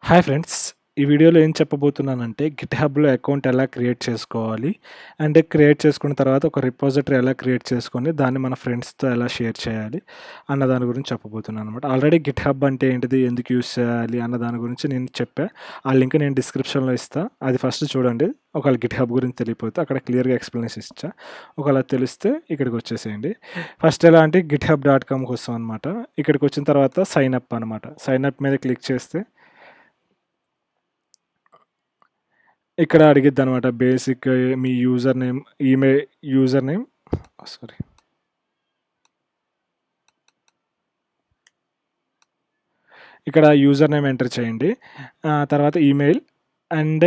Hi friends. ఈ వీడియోలో ఏం చెప్పబోతున్నానంటే గిట్‌హబ్‌లో అకౌంట్ ఎలా క్రియేట్ చేసుకోవాలి? అండ్ క్రియేట్ చేసుకున్న తర్వాత ఒక రిపోజిటరీ ఎలా క్రియేట్ చేసుకొని దాన్ని మన ఫ్రెండ్స్‌తో ఎలా షేర్ చేయాలి? అన్న దాని గురించి చెప్పబోతున్నాననమాట. ఆల్రెడీ గిట్‌హబ్ అంటే ఏంటిది? ఎందుకు యూజ్ చేయాలి? అన్న దాని గురించి నేను చెప్పా. ఆ లింక్ నేను డిస్క్రిప్షన్‌లో ఇస్తా. అది ఫస్ట్ చూడండి. ఒకవేళ గిట్‌హబ్ గురించి తెలియకపోతే అక్కడ క్లియర్‌గా ఎక్స్‌ప్లనేషన్ ఇచ్చా. ఒకవేళ తెలిస్తే ఇక్కడికొచ్చేసేయండి. ఫస్ట్ ఎలా అంటే గిట్‌హబ్.కామ్‌కి వస్తామనమాట. ఇక్కడికొచ్చిన తర్వాత సైన్ అప్ అనమాట. సైన్ అప్ మీద క్లిక్ చేస్తే ఇక్కడ అడిగిద్దనమాట. బేసిక్ మీ user name, user name sorry. ఇక్కడ యూజర్ నేమ్ ఎంటర్ చేయండి. తర్వాత ఈమెయిల్ అండ్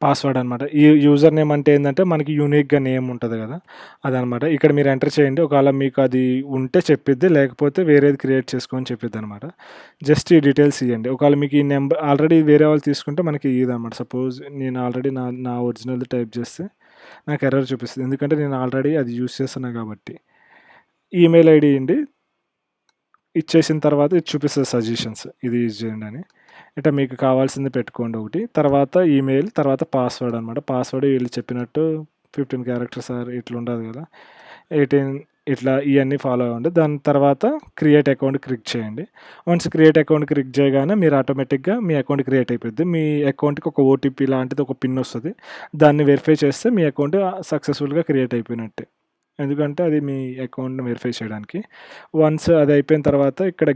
పాస్వర్డ్ అనమాట. ఈ యూజర్ నేమ్ అంటే ఏందంటే మనకి యూనిక్‌గా నేమ్ ఉంటది గదా! అదనమాట. ఇక్కడ మీరు ఎంటర్ చేయండి. ఒకవేళ మీకు అది ఉంటే చెప్పిద్ది. లేకపోతే వేరేది క్రియేట్ చేసుకో అని చెప్పిద్దనమాట. జస్ట్ ఈ డీటెయిల్స్ ఇయ్యండి. ఒకవేళ మీకు ఈ ఆల్రెడీ వేరే వాళ్ళు తీసుకుంటే మనకి ఇయ్యదనమాట. సపోజ్ నేను ఆల్రెడీ నా ఒరిజినల్‌ది టైప్ చేస్తే నాకు ఎర్రర్ చూపిస్తది. ఎందుకంటే నేను ఆల్రెడీ అది యూజ్ చేస్తున్నా కాబట్టి. ఈమెయిల్ ఐడీ ఇయ్యండి. ఇచ్చేసిన తర్వాత ఇది చూపిస్తది సజెషన్స్. ఇది యూజ్ చేయండి అని. ఇట్టా మీకు కావాల్సింది పెట్టుకోండి ఒకటి. తర్వాత ఈమెయిల్, తర్వాత పాస్వర్డ్ అనమాట. పాస్వర్డ్ వీళ్ళు చెప్పినట్టు 15 క్యారెక్టర్స్ ఆర్ ఇట్లా ఉంటది కదా! 18 ఇట్లా ఇయన్నీ ఫాలో అవ్వండి. దాని తర్వాత క్రియేట్ అకౌంట్ క్లిక్ చేయండి. వన్స్ క్రియేట్ అకౌంట్ క్లిక్ చేయగానే మీరు ఆటోమేటిక్‌గా మీ అకౌంట్ క్రియేట్ అయిపోద్ది. మీ అకౌంట్‌కి ఒక ఓటీపీ లాంటిది ఒక పిన్ వస్తది. దాన్ని వెరిఫై చేస్తే మీ అకౌంట్ సక్సెస్‌ఫుల్‌గా క్రియేట్ అయిపోయినట్టే. ఎందుకంటే అది మీ అకౌంట్‌ని వెరిఫై చేయడానికి. వన్స్ అది అయిపోయిన తర్వాత ఇక్కడ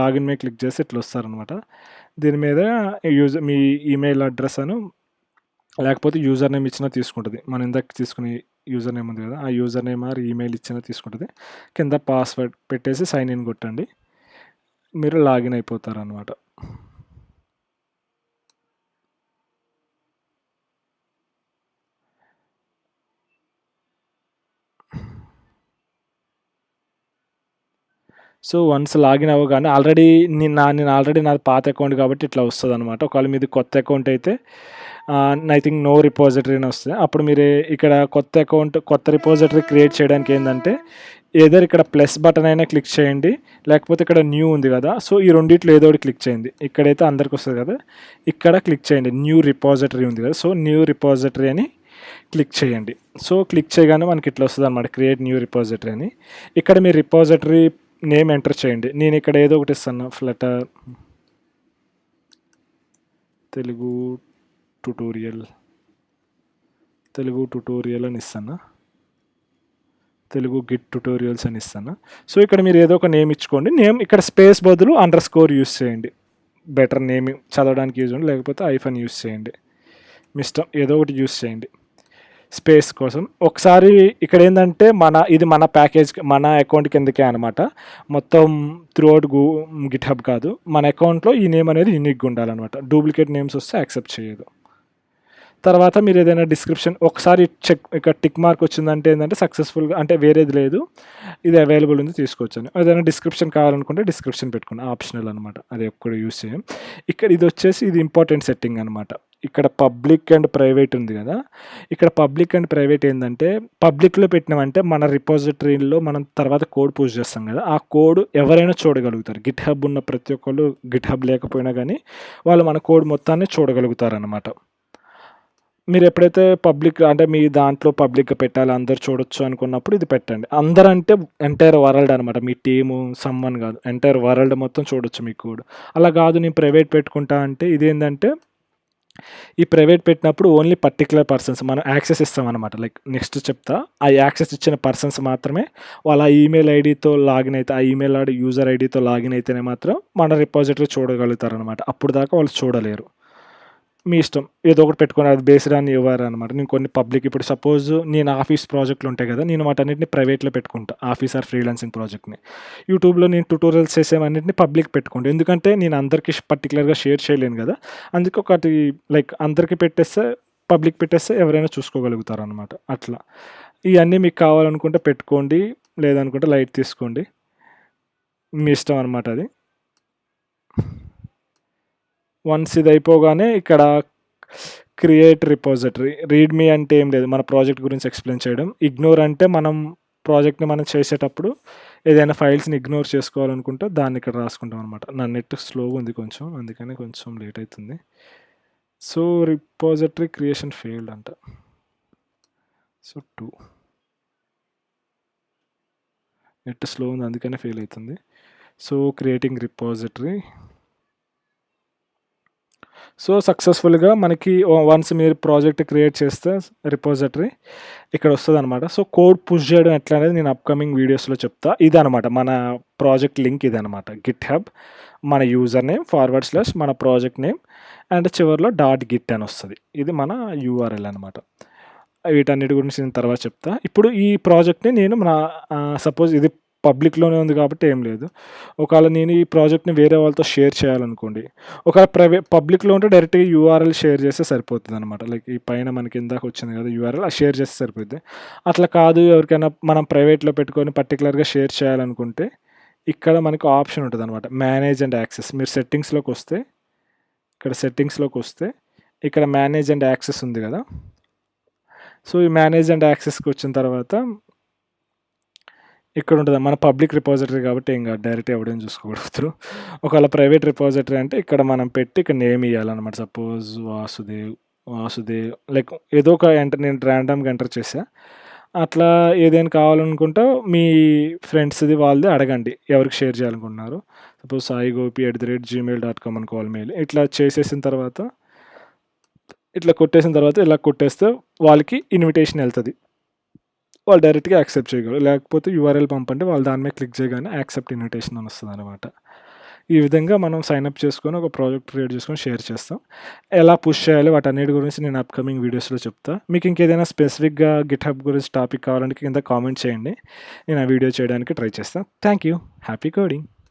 లాగిన్ మీద క్లిక్ చేసి ఇట్లా వస్తారనమాట. దీని మీద మీ ఈమెయిల్ అడ్రెస్ లేకపోతే యూజర్ నేమ్ ఇచ్చినా తీసుకుంటది. మనం ఇందాక తీసుకునే యూజర్ నేమ్ ఉంది కదా! ఆ యూజర్ నేమ్ ఆర్ ఈమెయిల్ ఇచ్చినా తీసుకుంటది. కింద పాస్వర్డ్ పెట్టేసి సైన్ ఇన్ కొట్టండి. మీరు లాగిన్ అయిపోతారనమాట. సో, వన్స్ లాగిన్ అవ్వగానే ఆల్రెడీ నేను ఆల్రెడీ నాది పాత అకౌంట్ కాబట్టి ఇట్లా వస్తదనమాట. ఒకవేళ మీది కొత్త అకౌంట్ అయితే ఐ థింక్ నో రిపోజిటరీ అని వస్తది. అప్పుడు మీరు ఇక్కడ కొత్త రిపోజిటరీ క్రియేట్ చేయడానికి ఏందంటే ఎయిదర్ ఇక్కడ ప్లస్ బటన్ అయినా క్లిక్ చేయండి. లేకపోతే ఇక్కడ న్యూ ఉంది కదా! సో, ఈ రెండిట్లో ఏదో ఒకటి క్లిక్ చేయండి. ఇక్కడైతే అందరికి వస్తది కదా! ఇక్కడ క్లిక్ చేయండి. న్యూ రిపోజిటరీ ఉంది కదా! సో, న్యూ రిపోజిటరీ అని క్లిక్ చేయండి. సో, క్లిక్ చేయగానే మనకి ఇట్లా వస్తదనమాట. క్రియేట్ న్యూ రిపోజిటరీ అని. ఇక్కడ మీ రిపోజిటరీ నేమ్ ఎంటర్ చేయండి. నేను ఇక్కడ ఏదో ఒకటి ఇస్తాను. ఫ్లటర్ తెలుగు ట్యుటోరియల్ అని ఇస్తాను. తెలుగు గిట్ ట్యుటోరియల్స్ అని ఇస్తాను. సో, ఇక్కడ మీరు ఏదో ఒక నేమ్ ఇచ్చుకోండి. నేమ్ ఇక్కడ స్పేస్ బదులు అండర్ స్కోర్ యూజ్ చేయండి. బెటర్ నేమ్ చదవడానికి యూజ్ ఉండి లేకపోతే ఐఫన్ యూజ్ చేయండి. మీ ఇష్టం ఏదో ఒకటి యూజ్ చేయండి స్పేస్ కోసం. ఒకసారి ఇక్కడ ఏంటంటే ఇది మన ప్యాకేజ్ మన అకౌంట్ కిందకే అనమాట. మొత్తం త్రూఅవుట్ గిట్‌హబ్ కాదు. మన అకౌంట్‌లో ఈ నేమ్ అనేది యూనిక్‌గా ఉండాలనమాట. డూప్లికేట్ నేమ్స్ వస్తే యాక్సెప్ట్ చేయదు. తర్వాత మీరు ఏదైనా డిస్క్రిప్షన్ ఒకసారి ఇక్కడ టిక్ మార్క్ వచ్చిందంటే ఏంటంటే సక్సెస్ఫుల్‌గా అంటే వేరేది లేదు. ఇది అవైలబుల్ ఉంది తీసుకోవచ్చని. ఏదైనా డిస్క్రిప్షన్ కావాలనుకుంటే డిస్క్రిప్షన్ పెట్టుకోండి. ఆప్షనల్ అనమాట. అది ఎప్పుడు యూజ్ చేయం. ఇక్కడ ఇది ఇంపార్టెంట్ సెట్టింగ్ అనమాట. ఇక్కడ పబ్లిక్ అండ్ ప్రైవేట్ ఉంది కదా! ఇక్కడ పబ్లిక్ అండ్ ప్రైవేట్ ఏందంటే పబ్లిక్‌లో పెట్టినామంటే మన రిపోజిటరీలో మనం తర్వాత కోడ్ పుష్ చేస్తాం కదా! ఆ కోడ్ ఎవరైనా చూడగలుగుతారు. గిట్‌హబ్ ఉన్న ప్రతి ఒక్కళ్ళు గిట్‌హబ్ లేకపోయినా గానీ వాళ్ళు మన కోడ్ మొత్తాన్ని చూడగలుగుతారనమాట. మీరు ఎప్పుడైతే అంటే మీ దాంట్లో పబ్లిక్‌గా పెట్టాలి అందరూ చూడొచ్చు అనుకున్నప్పుడు ఇది పెట్టండి. అందరంటే ఎంటైర్ వరల్డ్ అనమాట. మీ టీము సమ్‌వన్ కాదు. ఎంటైర్ వరల్డ్ మొత్తం చూడొచ్చు మీ కోడ్. అలా కాదు నేను ప్రైవేట్ పెట్టుకుంటా అంటే ఇదేందంటే ఈ ప్రైవేట్ పెట్టినప్పుడు ఓన్లీ పర్టిక్యులర్ పర్సన్స్ మనం యాక్సెస్ ఇస్తామనమాట. లైక్ నెక్స్ట్ చెప్తా. ఆ యాక్సెస్ ఇచ్చిన పర్సన్స్ మాత్రమే వాళ్ళ ఈమెయిల్ ఐడీతో లాగిన్ అయితే ఆ ఈమెయిల్ ఐడీ యూజర్ ఐడీతో లాగిన్ అయితేనే మాత్రం మన రిపోజిటరీ చూడగలుగుతారనమాట. అప్పుడు దాకా వాళ్ళు చూడలేరు. మీ ఇష్టం. ఏదో ఒకటి పెట్టుకొని అది బేస్డ్ ఆన్ యువర్ అనమాట. నేను కొన్ని పబ్లిక్ ఇప్పుడు సపోజ్ నేను ఆఫీస్ ప్రాజెక్ట్‌లు ఉంటాయి కదా! నేను వాటన్నిటిని ప్రైవేట్‌లో పెట్టుకుంటా. ఆఫీస్ ఆర్ ఫ్రీలాన్సింగ్ ప్రాజెక్ట్‌ని. యూట్యూబ్‌లో నేను ట్యుటోరియల్స్ చేసేవన్నిటిని పబ్లిక్ పెట్టుకుంటా. ఎందుకంటే నేను అందరికి పర్టిక్యులర్‌గా షేర్ చేయలేను కదా! అందుకే ఒకటి లైక్ అందరికి పెట్టేస్తే పబ్లిక్ పెట్టేస్తే ఎవరైనా చూసుకోగలుగుతారనమాట. అట్లా. ఇయన్నీ మీకు కావాలనుకుంటే పెట్టుకోండి. లేదనుకుంటే లైట్ తీసుకోండి. మీ ఇష్టం అనమాట అది. వన్స్ ఇది అయిపోగానే ఇక్కడ క్రియేట్ రిపోజిటరీ. రీడ్ మీ అంటే ఏం లేదు. మన ప్రాజెక్ట్ గురించి ఎక్స్‌ప్లెయిన్ చేయడం. ఇగ్నోర్ అంటే మనం ప్రాజెక్ట్ని మనం చేసేటప్పుడు ఏదైనా ఫైల్స్ని ఇగ్నోర్ చేసుకోవాలనుకుంటే దాన్ని ఇక్కడ రాసుకుంటాం అనమాట. నా నెట్ స్లోగా ఉంది కొంచెం, అందుకని కొంచెం లేట్ అవుతుంది. సో రిపాజిటరీ క్రియేషన్ ఫెయిల్డ్ అంట. సో 2 నెట్ స్లో ఉంది, అందుకనే ఫెయిల్ అవుతుంది. So creating repository. సో సక్సెస్ఫుల్గా మనకి వన్స్ మీరు ప్రాజెక్ట్ క్రియేట్ చేస్తే రిపాజిటరీ ఇక్కడ వస్తుంది అనమాట. సో కోడ్ పుష్ చేయడం ఎట్లా అనేది నేను అప్కమింగ్ వీడియోస్లో చెప్తా. ఇది అనమాట మన ప్రాజెక్ట్ లింక్, ఇది అనమాట గిట్హబ్. మన యూజర్ నేమ్ / మన ప్రాజెక్ట్ నేమ్ అండ్ చివరిలో .git అని వస్తుంది. ఇది మన యూఆర్ఎల్ అనమాట. వీటన్నిటి గురించి నేను తర్వాత చెప్తా. ఇప్పుడు ఈ ప్రాజెక్ట్ని నేను నా సపోజ్ ఇది పబ్లిక్లోనే ఉంది కాబట్టి ఏం లేదు. ఒకవేళ నేను ఈ ప్రాజెక్ట్ని వేరే వాళ్ళతో షేర్ చేయాలనుకోండి, ఒకవేళ పబ్లిక్లో ఉంటే డైరెక్ట్గా యూఆర్ఎల్ షేర్ చేస్తే సరిపోతుంది అనమాట. లైక్ ఈ పైన మనకి ఇందాక వచ్చింది కదా యూఆర్ఎల్, ఆ షేర్ చేస్తే సరిపోద్ది. అట్లా కాదు, ఎవరికైనా మనం ప్రైవేట్లో పెట్టుకొని పర్టికులర్గా షేర్ చేయాలనుకుంటే ఇక్కడ మనకు ఆప్షన్ ఉంటుంది అనమాట, మేనేజ్ అండ్ యాక్సెస్. మీరు సెట్టింగ్స్లోకి వస్తే ఇక్కడ మేనేజ్ అండ్ యాక్సెస్ ఉంది కదా. సో ఈ మేనేజ్ అండ్ యాక్సెస్కి వచ్చిన తర్వాత ఇక్కడ ఉంటుంది మన పబ్లిక్ రిపాజిటరీ కాబట్టి ఏం కాదు, డైరెక్ట్ ఎవడైనా చూసుకోకూడదు. ఒకవేళ ప్రైవేట్ రిపాజిటరీ అంటే ఇక్కడ మనం పెట్టి ఇక్కడ నేమ్ ఇవ్వాలన్నమాట. సపోజ్ వాసుదేవ్ లైక్ ఏదో ఒక నేను ర్యాండమ్గా ఎంటర్ చేసా. అట్లా ఏదైనా కావాలనుకుంటే మీ ఫ్రెండ్స్ది వాళ్ళది అడగండి ఎవరికి షేర్ చేయాలనుకుంటున్నారు. సపోజ్ saigopy@gmail.com అనుకోవాలి మెయిల్. ఇట్లా చేసేసిన తర్వాత ఇట్లా కొట్టేసిన తర్వాత ఇలా కొట్టేస్తే వాళ్ళకి ఇన్విటేషన్ వెళ్తుంది, వాళ్ళు డైరెక్ట్గా యాక్సెప్ట్ చేయగలరు. లేకపోతే యూఆర్ఎల్ పంపంటే వాళ్ళు దాని మీద క్లిక్ చేయగానే యాక్సెప్ట్ ఇన్విటేషన్ అని వస్తుంది అనమాట. ఈ విధంగా మనం సైన్అప్ చేసుకొని ఒక ప్రాజెక్ట్ క్రియేట్ చేసుకొని షేర్ చేస్తాం. ఎలా పుష్ చేయాలి వాటన్నిటి గురించి నేను అప్కమింగ్ వీడియోస్లో చెప్తా. మీకు ఇంకేదైనా స్పెసిఫిక్గా గిట్హబ్ గురించి టాపిక్ కావాలంటే కింద కామెంట్ చేయండి, నేను ఆ వీడియో చేయడానికి ట్రై చేస్తాను. Thank you. Happy coding.